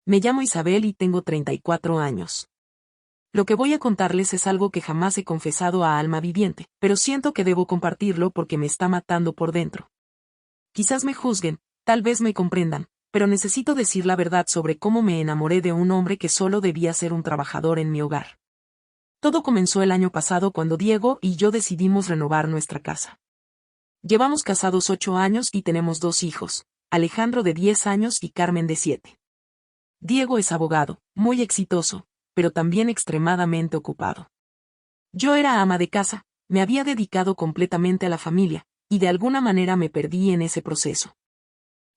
Me llamo Isabel y tengo 34 años. Lo que voy a contarles es algo que jamás he confesado a alma viviente, pero siento que debo compartirlo porque me está matando por dentro. Quizás me juzguen, tal vez me comprendan, pero necesito decir la verdad sobre cómo me enamoré de un hombre que solo debía ser un trabajador en mi hogar. Todo comenzó el año pasado cuando Diego y yo decidimos renovar nuestra casa. Llevamos casados 8 años y tenemos 2 hijos, Alejandro de 10 años y Carmen de 7. Diego es abogado, muy exitoso, pero también extremadamente ocupado. Yo era ama de casa, me había dedicado completamente a la familia, y de alguna manera me perdí en ese proceso.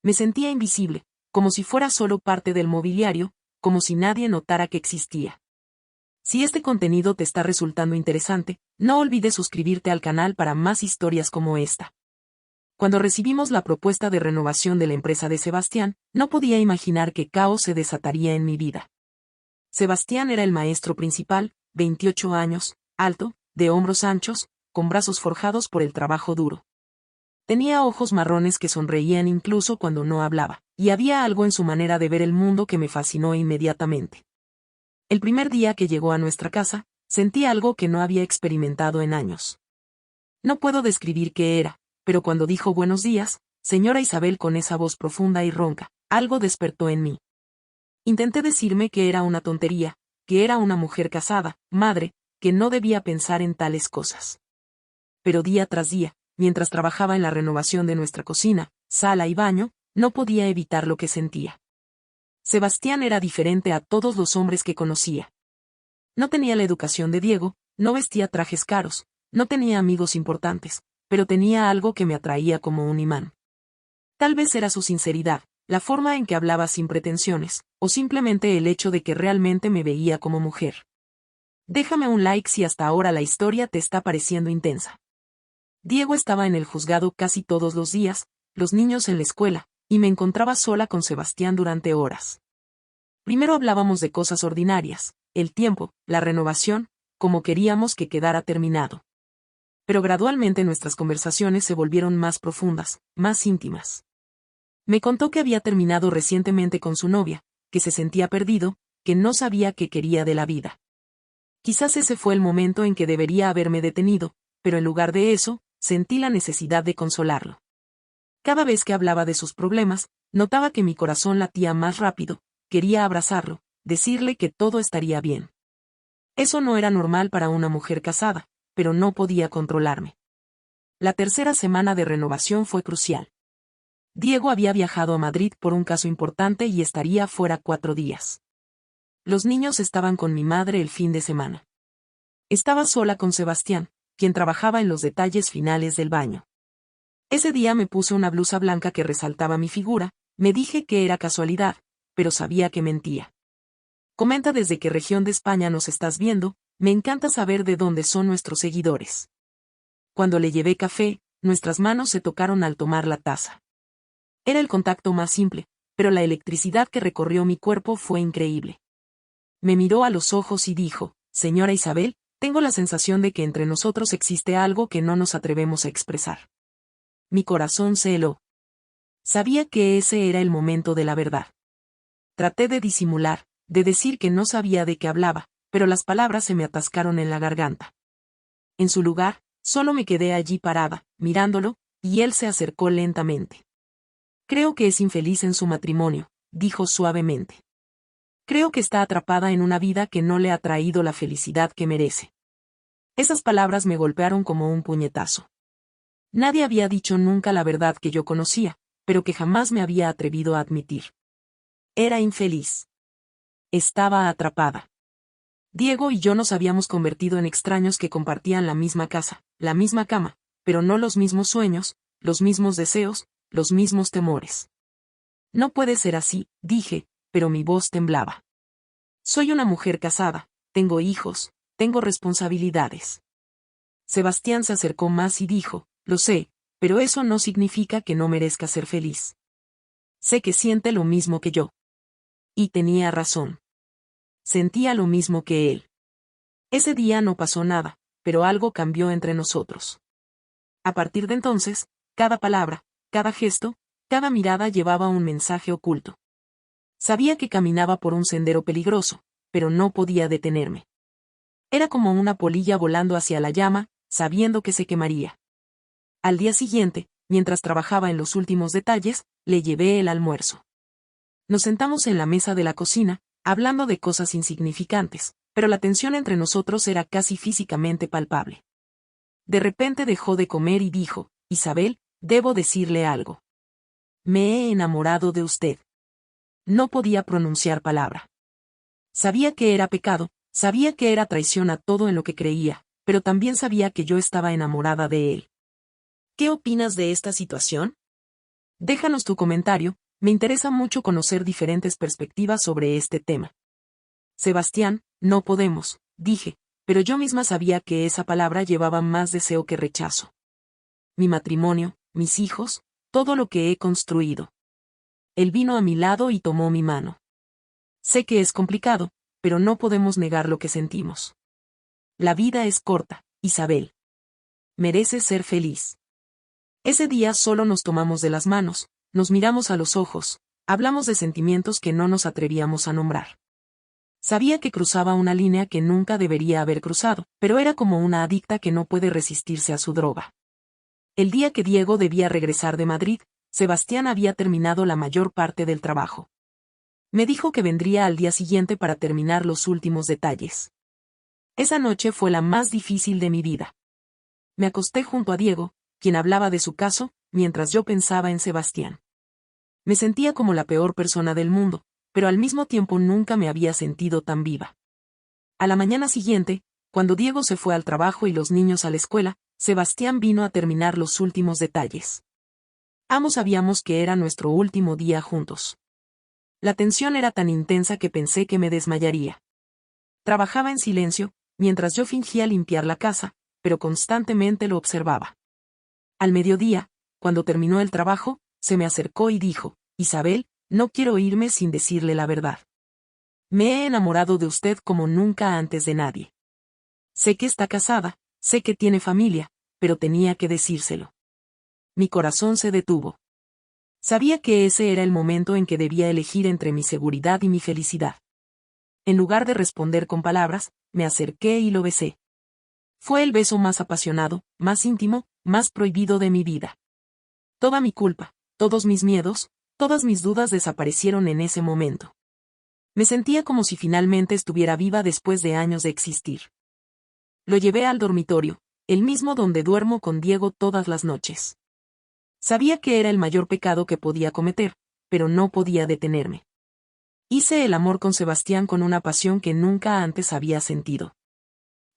Me sentía invisible, como si fuera solo parte del mobiliario, como si nadie notara que existía. Si este contenido te está resultando interesante, no olvides suscribirte al canal para más historias como esta. Cuando recibimos la propuesta de renovación de la empresa de Sebastián, no podía imaginar qué caos se desataría en mi vida. Sebastián era el maestro principal, 28 años, alto, de hombros anchos, con brazos forjados por el trabajo duro. Tenía ojos marrones que sonreían incluso cuando no hablaba, y había algo en su manera de ver el mundo que me fascinó inmediatamente. El primer día que llegó a nuestra casa, sentí algo que no había experimentado en años. No puedo describir qué era, pero cuando dijo buenos días, señora Isabel con esa voz profunda y ronca, algo despertó en mí. Intenté decirme que era una tontería, que era una mujer casada, madre, que no debía pensar en tales cosas. Pero día tras día, mientras trabajaba en la renovación de nuestra cocina, sala y baño, no podía evitar lo que sentía. Sebastián era diferente a todos los hombres que conocía. No tenía la educación de Diego, no vestía trajes caros, no tenía amigos importantes, pero tenía algo que me atraía como un imán. Tal vez era su sinceridad, la forma en que hablaba sin pretensiones, o simplemente el hecho de que realmente me veía como mujer. Déjame un like si hasta ahora la historia te está pareciendo intensa. Diego estaba en el juzgado casi todos los días, los niños en la escuela, y me encontraba sola con Sebastián durante horas. Primero hablábamos de cosas ordinarias, el tiempo, la renovación, como queríamos que quedara terminado. Pero gradualmente nuestras conversaciones se volvieron más profundas, más íntimas. Me contó que había terminado recientemente con su novia, que se sentía perdido, que no sabía qué quería de la vida. Quizás ese fue el momento en que debería haberme detenido, pero en lugar de eso, sentí la necesidad de consolarlo. Cada vez que hablaba de sus problemas, notaba que mi corazón latía más rápido, quería abrazarlo, decirle que todo estaría bien. Eso no era normal para una mujer casada, pero no podía controlarme. La tercera semana de renovación fue crucial. Diego había viajado a Madrid por un caso importante y estaría fuera 4 días. Los niños estaban con mi madre el fin de semana. Estaba sola con Sebastián, quien trabajaba en los detalles finales del baño. Ese día me puse una blusa blanca que resaltaba mi figura, me dije que era casualidad, pero sabía que mentía. Comenta desde qué región de España nos estás viendo, me encanta saber de dónde son nuestros seguidores. Cuando le llevé café, nuestras manos se tocaron al tomar la taza. Era el contacto más simple, pero la electricidad que recorrió mi cuerpo fue increíble. Me miró a los ojos y dijo, señora Isabel, tengo la sensación de que entre nosotros existe algo que no nos atrevemos a expresar. Mi corazón se heló. Sabía que ese era el momento de la verdad. Traté de disimular, de decir que no sabía de qué hablaba, pero las palabras se me atascaron en la garganta. En su lugar, solo me quedé allí parada, mirándolo, y él se acercó lentamente. Creo que es infeliz en su matrimonio, dijo suavemente. Creo que está atrapada en una vida que no le ha traído la felicidad que merece. Esas palabras me golpearon como un puñetazo. Nadie había dicho nunca la verdad que yo conocía, pero que jamás me había atrevido a admitir. Era infeliz. Estaba atrapada. Diego y yo nos habíamos convertido en extraños que compartían la misma casa, la misma cama, pero no los mismos sueños, los mismos deseos, los mismos temores. No puede ser así, dije, pero mi voz temblaba. Soy una mujer casada, tengo hijos, tengo responsabilidades. Sebastián se acercó más y dijo, lo sé, pero eso no significa que no merezca ser feliz. Sé que siente lo mismo que yo. Y tenía razón. Sentía lo mismo que él. Ese día no pasó nada, pero algo cambió entre nosotros. A partir de entonces, cada palabra, cada gesto, cada mirada llevaba un mensaje oculto. Sabía que caminaba por un sendero peligroso, pero no podía detenerme. Era como una polilla volando hacia la llama, sabiendo que se quemaría. Al día siguiente, mientras trabajaba en los últimos detalles, le llevé el almuerzo. Nos sentamos en la mesa de la cocina, hablando de cosas insignificantes, pero la tensión entre nosotros era casi físicamente palpable. De repente dejó de comer y dijo: Isabel, debo decirle algo. Me he enamorado de usted. No podía pronunciar palabra. Sabía que era pecado, sabía que era traición a todo en lo que creía, pero también sabía que yo estaba enamorada de él. ¿Qué opinas de esta situación? Déjanos tu comentario, me interesa mucho conocer diferentes perspectivas sobre este tema. Sebastián, no podemos, dije, pero yo misma sabía que esa palabra llevaba más deseo que rechazo. Mi matrimonio, mis hijos, todo lo que he construido. Él vino a mi lado y tomó mi mano. Sé que es complicado, pero no podemos negar lo que sentimos. La vida es corta, Isabel. Mereces ser feliz. Ese día solo nos tomamos de las manos, nos miramos a los ojos, hablamos de sentimientos que no nos atrevíamos a nombrar. Sabía que cruzaba una línea que nunca debería haber cruzado, pero era como una adicta que no puede resistirse a su droga. El día que Diego debía regresar de Madrid, Sebastián había terminado la mayor parte del trabajo. Me dijo que vendría al día siguiente para terminar los últimos detalles. Esa noche fue la más difícil de mi vida. Me acosté junto a Diego, quien hablaba de su caso, mientras yo pensaba en Sebastián. Me sentía como la peor persona del mundo, pero al mismo tiempo nunca me había sentido tan viva. A la mañana siguiente, cuando Diego se fue al trabajo y los niños a la escuela, Sebastián vino a terminar los últimos detalles. Ambos sabíamos que era nuestro último día juntos. La tensión era tan intensa que pensé que me desmayaría. Trabajaba en silencio, mientras yo fingía limpiar la casa, pero constantemente lo observaba. Al mediodía, cuando terminó el trabajo, se me acercó y dijo: Isabel, no quiero irme sin decirle la verdad. Me he enamorado de usted como nunca antes de nadie. Sé que está casada, sé que tiene familia, pero tenía que decírselo. Mi corazón se detuvo. Sabía que ese era el momento en que debía elegir entre mi seguridad y mi felicidad. En lugar de responder con palabras, me acerqué y lo besé. Fue el beso más apasionado, más íntimo, más prohibido de mi vida. Toda mi culpa, todos mis miedos, todas mis dudas desaparecieron en ese momento. Me sentía como si finalmente estuviera viva después de años de existir. Lo llevé al dormitorio, el mismo donde duermo con Diego todas las noches. Sabía que era el mayor pecado que podía cometer, pero no podía detenerme. Hice el amor con Sebastián con una pasión que nunca antes había sentido.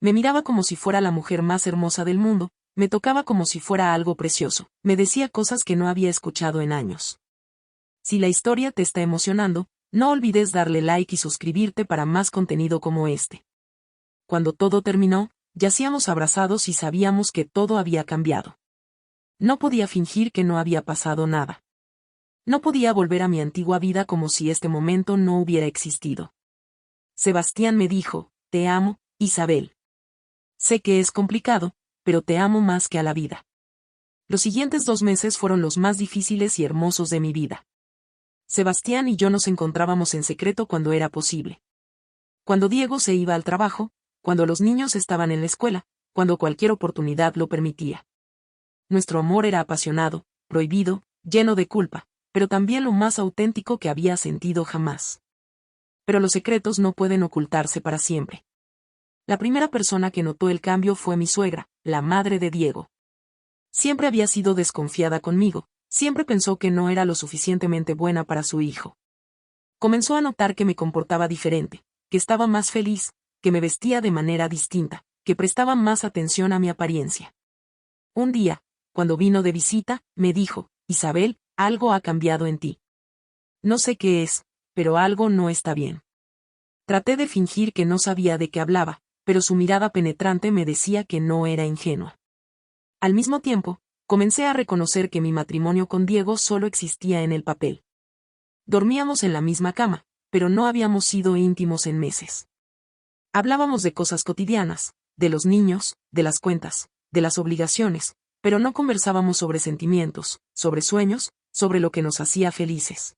Me miraba como si fuera la mujer más hermosa del mundo, me tocaba como si fuera algo precioso, me decía cosas que no había escuchado en años. Si la historia te está emocionando, no olvides darle like y suscribirte para más contenido como este. Cuando todo terminó, yacíamos abrazados y sabíamos que todo había cambiado. No podía fingir que no había pasado nada. No podía volver a mi antigua vida como si este momento no hubiera existido. Sebastián me dijo: te amo, Isabel. Sé que es complicado, pero te amo más que a la vida. Los siguientes 2 meses fueron los más difíciles y hermosos de mi vida. Sebastián y yo nos encontrábamos en secreto cuando era posible. Cuando Diego se iba al trabajo, cuando los niños estaban en la escuela, cuando cualquier oportunidad lo permitía. Nuestro amor era apasionado, prohibido, lleno de culpa, pero también lo más auténtico que había sentido jamás. Pero los secretos no pueden ocultarse para siempre. La primera persona que notó el cambio fue mi suegra, la madre de Diego. Siempre había sido desconfiada conmigo, siempre pensó que no era lo suficientemente buena para su hijo. Comenzó a notar que me comportaba diferente, que estaba más feliz, que me vestía de manera distinta, que prestaba más atención a mi apariencia. Un día, cuando vino de visita, me dijo: Isabel, algo ha cambiado en ti. No sé qué es, pero algo no está bien. Traté de fingir que no sabía de qué hablaba, pero su mirada penetrante me decía que no era ingenua. Al mismo tiempo, comencé a reconocer que mi matrimonio con Diego solo existía en el papel. Dormíamos en la misma cama, pero no habíamos sido íntimos en meses. Hablábamos de cosas cotidianas, de los niños, de las cuentas, de las obligaciones, pero no conversábamos sobre sentimientos, sobre sueños, sobre lo que nos hacía felices.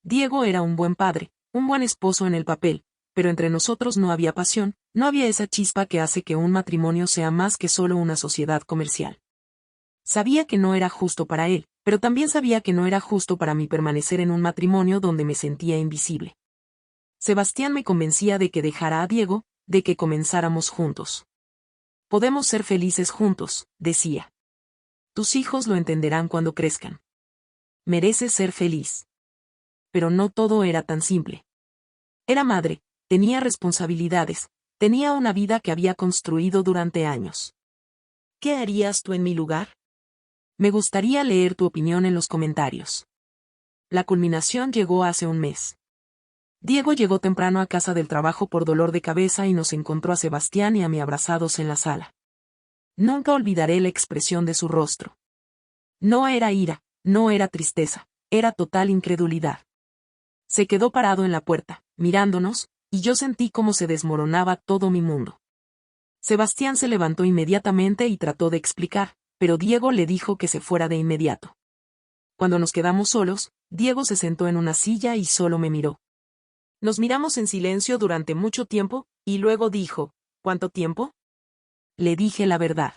Diego era un buen padre, un buen esposo en el papel, pero entre nosotros no había pasión, no había esa chispa que hace que un matrimonio sea más que solo una sociedad comercial. Sabía que no era justo para él, pero también sabía que no era justo para mí permanecer en un matrimonio donde me sentía invisible. Sebastián me convencía de que dejara a Diego, de que comenzáramos juntos. Podemos ser felices juntos, decía. Tus hijos lo entenderán cuando crezcan. Mereces ser feliz. Pero no todo era tan simple. Era madre, tenía responsabilidades, tenía una vida que había construido durante años. ¿Qué harías tú en mi lugar? Me gustaría leer tu opinión en los comentarios. La culminación llegó hace un mes. Diego llegó temprano a casa del trabajo por dolor de cabeza y nos encontró a Sebastián y a mí abrazados en la sala. Nunca olvidaré la expresión de su rostro. No era ira, no era tristeza, era total incredulidad. Se quedó parado en la puerta, mirándonos, y yo sentí cómo se desmoronaba todo mi mundo. Sebastián se levantó inmediatamente y trató de explicar, pero Diego le dijo que se fuera de inmediato. Cuando nos quedamos solos, Diego se sentó en una silla y solo me miró. Nos miramos en silencio durante mucho tiempo, y luego dijo, ¿cuánto tiempo? Le dije la verdad.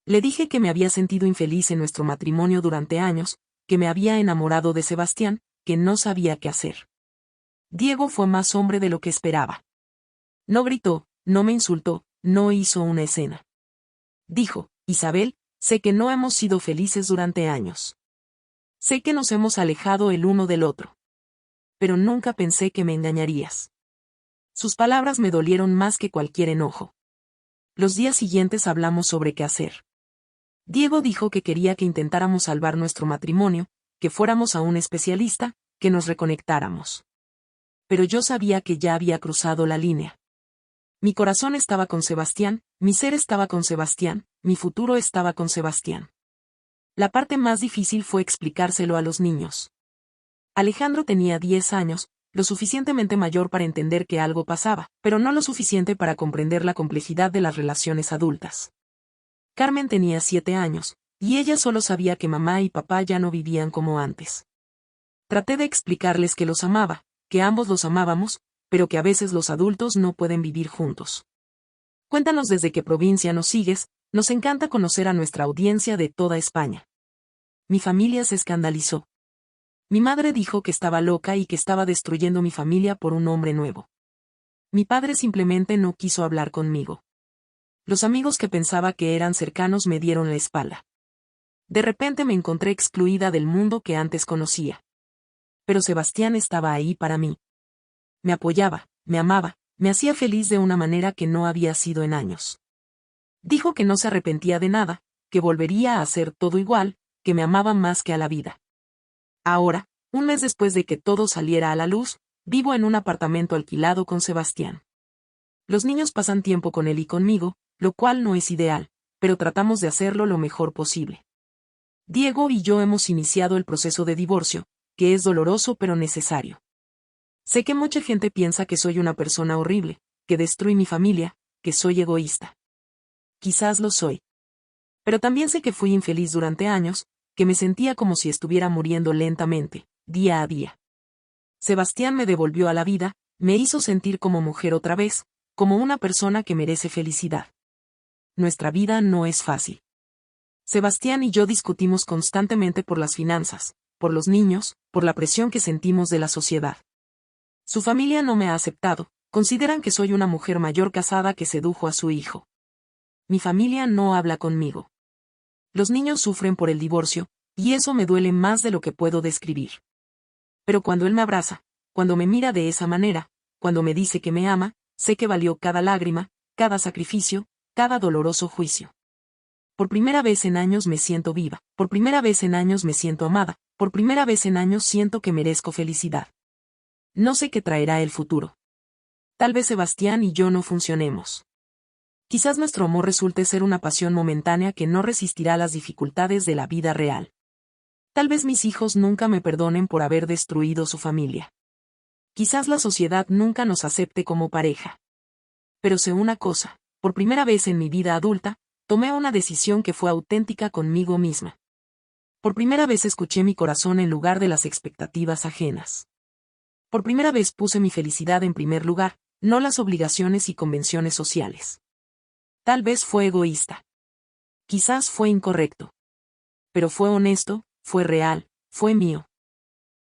Le dije que me había sentido infeliz en nuestro matrimonio durante años, que me había enamorado de Sebastián, que no sabía qué hacer. Diego fue más hombre de lo que esperaba. No gritó, no me insultó, no hizo una escena. Dijo, Isabel, sé que no hemos sido felices durante años. Sé que nos hemos alejado el uno del otro. Pero nunca pensé que me engañarías. Sus palabras me dolieron más que cualquier enojo. Los días siguientes hablamos sobre qué hacer. Diego dijo que quería que intentáramos salvar nuestro matrimonio, que fuéramos a un especialista, que nos reconectáramos. Pero yo sabía que ya había cruzado la línea. Mi corazón estaba con Sebastián, mi ser estaba con Sebastián, mi futuro estaba con Sebastián. La parte más difícil fue explicárselo a los niños. Alejandro tenía 10 años, lo suficientemente mayor para entender que algo pasaba, pero no lo suficiente para comprender la complejidad de las relaciones adultas. Carmen tenía 7 años, y ella solo sabía que mamá y papá ya no vivían como antes. Traté de explicarles que los amaba, que ambos los amábamos, pero que a veces los adultos no pueden vivir juntos. Cuéntanos desde qué provincia nos sigues, nos encanta conocer a nuestra audiencia de toda España. Mi familia se escandalizó. Mi madre dijo que estaba loca y que estaba destruyendo mi familia por un hombre nuevo. Mi padre simplemente no quiso hablar conmigo. Los amigos que pensaba que eran cercanos me dieron la espalda. De repente me encontré excluida del mundo que antes conocía. Pero Sebastián estaba ahí para mí. Me apoyaba, me amaba, me hacía feliz de una manera que no había sido en años. Dijo que no se arrepentía de nada, que volvería a hacer todo igual, que me amaba más que a la vida. Ahora, un mes después de que todo saliera a la luz, vivo en un apartamento alquilado con Sebastián. Los niños pasan tiempo con él y conmigo, lo cual no es ideal, pero tratamos de hacerlo lo mejor posible. Diego y yo hemos iniciado el proceso de divorcio, que es doloroso pero necesario. Sé que mucha gente piensa que soy una persona horrible, que destruí mi familia, que soy egoísta. Quizás lo soy. Pero también sé que fui infeliz durante años, que me sentía como si estuviera muriendo lentamente, día a día. Sebastián me devolvió a la vida, me hizo sentir como mujer otra vez, como una persona que merece felicidad. Nuestra vida no es fácil. Sebastián y yo discutimos constantemente por las finanzas, por los niños, por la presión que sentimos de la sociedad. Su familia no me ha aceptado, consideran que soy una mujer mayor casada que sedujo a su hijo. Mi familia no habla conmigo. Los niños sufren por el divorcio, y eso me duele más de lo que puedo describir. Pero cuando él me abraza, cuando me mira de esa manera, cuando me dice que me ama, sé que valió cada lágrima, cada sacrificio, cada doloroso juicio. Por primera vez en años me siento viva, por primera vez en años me siento amada, por primera vez en años siento que merezco felicidad. No sé qué traerá el futuro. Tal vez Sebastián y yo no funcionemos. Quizás nuestro amor resulte ser una pasión momentánea que no resistirá las dificultades de la vida real. Tal vez mis hijos nunca me perdonen por haber destruido su familia. Quizás la sociedad nunca nos acepte como pareja. Pero sé una cosa, por primera vez en mi vida adulta, tomé una decisión que fue auténtica conmigo misma. Por primera vez escuché mi corazón en lugar de las expectativas ajenas. Por primera vez puse mi felicidad en primer lugar, no las obligaciones y convenciones sociales. Tal vez fue egoísta. Quizás fue incorrecto. Pero fue honesto, fue real, fue mío.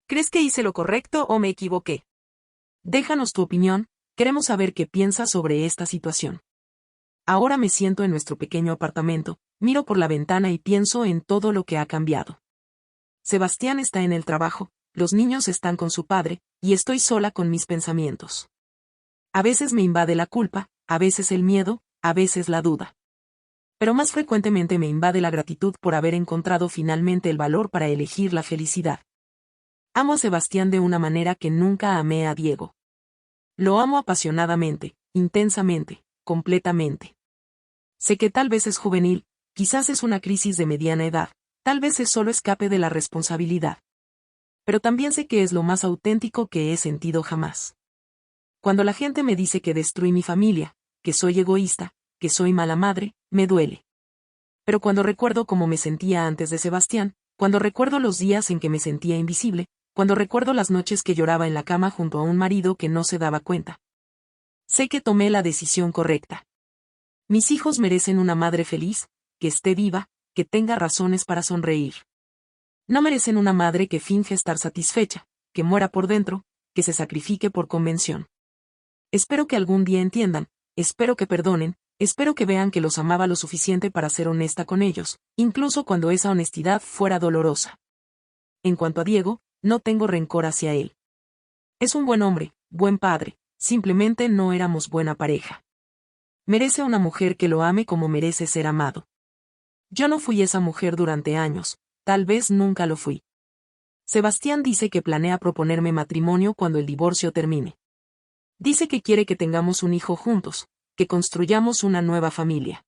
¿Crees que hice lo correcto o me equivoqué? Déjanos tu opinión, queremos saber qué piensas sobre esta situación. Ahora me siento en nuestro pequeño apartamento, miro por la ventana y pienso en todo lo que ha cambiado. Sebastián está en el trabajo, los niños están con su padre, y estoy sola con mis pensamientos. A veces me invade la culpa, a veces el miedo, a veces la duda. Pero más frecuentemente me invade la gratitud por haber encontrado finalmente el valor para elegir la felicidad. Amo a Sebastián de una manera que nunca amé a Diego. Lo amo apasionadamente, intensamente, completamente. Sé que tal vez es juvenil, quizás es una crisis de mediana edad, tal vez es solo escape de la responsabilidad. Pero también sé que es lo más auténtico que he sentido jamás. Cuando la gente me dice que destruí mi familia, que soy egoísta, que soy mala madre, me duele. Pero cuando recuerdo cómo me sentía antes de Sebastián, cuando recuerdo los días en que me sentía invisible, cuando recuerdo las noches que lloraba en la cama junto a un marido que no se daba cuenta. Sé que tomé la decisión correcta. Mis hijos merecen una madre feliz, que esté viva, que tenga razones para sonreír. No merecen una madre que finge estar satisfecha, que muera por dentro, que se sacrifique por convención. Espero que algún día entiendan, espero que perdonen, espero que vean que los amaba lo suficiente para ser honesta con ellos, incluso cuando esa honestidad fuera dolorosa. En cuanto a Diego, no tengo rencor hacia él. Es un buen hombre, buen padre, simplemente no éramos buena pareja. Merece una mujer que lo ame como merece ser amado. Yo no fui esa mujer durante años, tal vez nunca lo fui. Sebastián dice que planea proponerme matrimonio cuando el divorcio termine. Dice que quiere que tengamos un hijo juntos, que construyamos una nueva familia.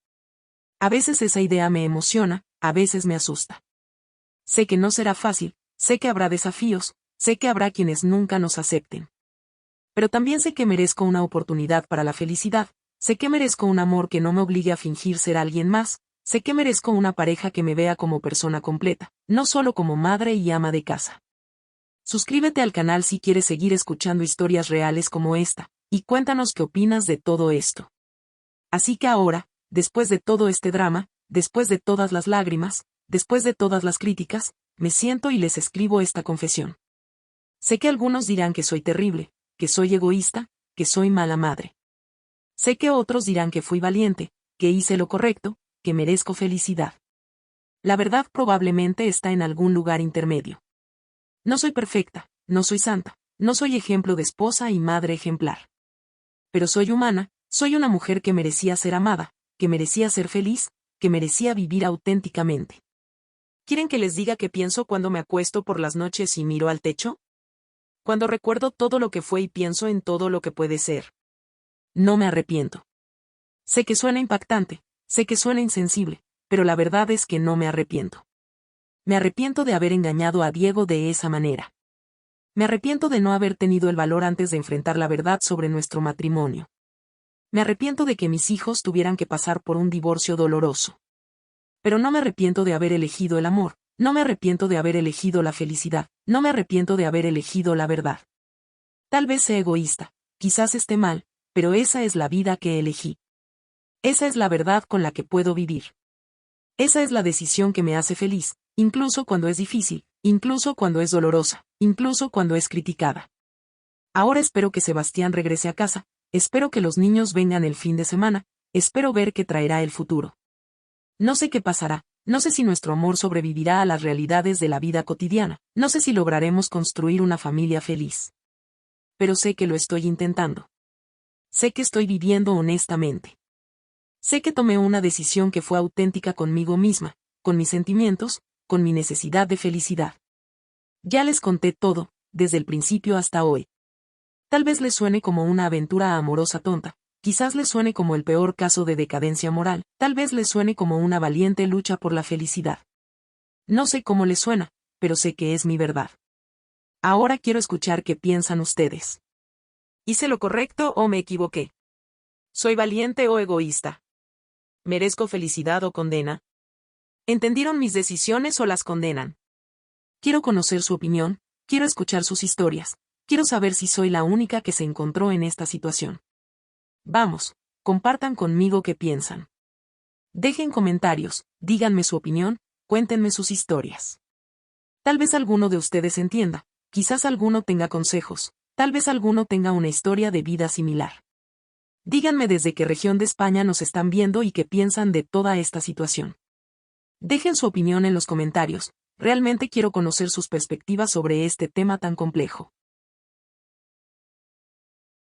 A veces esa idea me emociona, a veces me asusta. Sé que no será fácil, sé que habrá desafíos, sé que habrá quienes nunca nos acepten. Pero también sé que merezco una oportunidad para la felicidad, sé que merezco un amor que no me obligue a fingir ser alguien más, sé que merezco una pareja que me vea como persona completa, no solo como madre y ama de casa. Suscríbete al canal si quieres seguir escuchando historias reales como esta, y cuéntanos qué opinas de todo esto. Así que ahora, después de todo este drama, después de todas las lágrimas, después de todas las críticas, me siento y les escribo esta confesión. Sé que algunos dirán que soy terrible, que soy egoísta, que soy mala madre. Sé que otros dirán que fui valiente, que hice lo correcto, que merezco felicidad. La verdad probablemente está en algún lugar intermedio. No soy perfecta, no soy santa, no soy ejemplo de esposa y madre ejemplar. Pero soy humana, soy una mujer que merecía ser amada, que merecía ser feliz, que merecía vivir auténticamente. ¿Quieren que les diga qué pienso cuando me acuesto por las noches y miro al techo? Cuando recuerdo todo lo que fue y pienso en todo lo que puede ser. No me arrepiento. Sé que suena impactante, sé que suena insensible, pero la verdad es que no me arrepiento. Me arrepiento de haber engañado a Diego de esa manera. Me arrepiento de no haber tenido el valor antes de enfrentar la verdad sobre nuestro matrimonio. Me arrepiento de que mis hijos tuvieran que pasar por un divorcio doloroso. Pero no me arrepiento de haber elegido el amor, no me arrepiento de haber elegido la felicidad, no me arrepiento de haber elegido la verdad. Tal vez sea egoísta, quizás esté mal, pero esa es la vida que elegí. Esa es la verdad con la que puedo vivir. Esa es la decisión que me hace feliz, incluso cuando es difícil, incluso cuando es dolorosa, incluso cuando es criticada. Ahora espero que Sebastián regrese a casa, espero que los niños vengan el fin de semana, espero ver qué traerá el futuro. No sé qué pasará, no sé si nuestro amor sobrevivirá a las realidades de la vida cotidiana, no sé si lograremos construir una familia feliz. Pero sé que lo estoy intentando. Sé que estoy viviendo honestamente. Sé que tomé una decisión que fue auténtica conmigo misma, con mis sentimientos, con mi necesidad de felicidad. Ya les conté todo, desde el principio hasta hoy. Tal vez les suene como una aventura amorosa tonta, quizás les suene como el peor caso de decadencia moral, tal vez les suene como una valiente lucha por la felicidad. No sé cómo les suena, pero sé que es mi verdad. Ahora quiero escuchar qué piensan ustedes. ¿Hice lo correcto o me equivoqué? ¿Soy valiente o egoísta? ¿Merezco felicidad o condena? ¿Entendieron mis decisiones o las condenan? Quiero conocer su opinión, quiero escuchar sus historias, Quiero saber si soy la única que se encontró en esta situación. Vamos, compartan conmigo qué piensan. Dejen comentarios, díganme su opinión, cuéntenme sus historias. Tal vez alguno de ustedes entienda, quizás alguno tenga consejos, tal vez alguno tenga una historia de vida similar. Díganme desde qué región de España nos están viendo y qué piensan de toda esta situación. Dejen su opinión en los comentarios, realmente quiero conocer sus perspectivas sobre este tema tan complejo.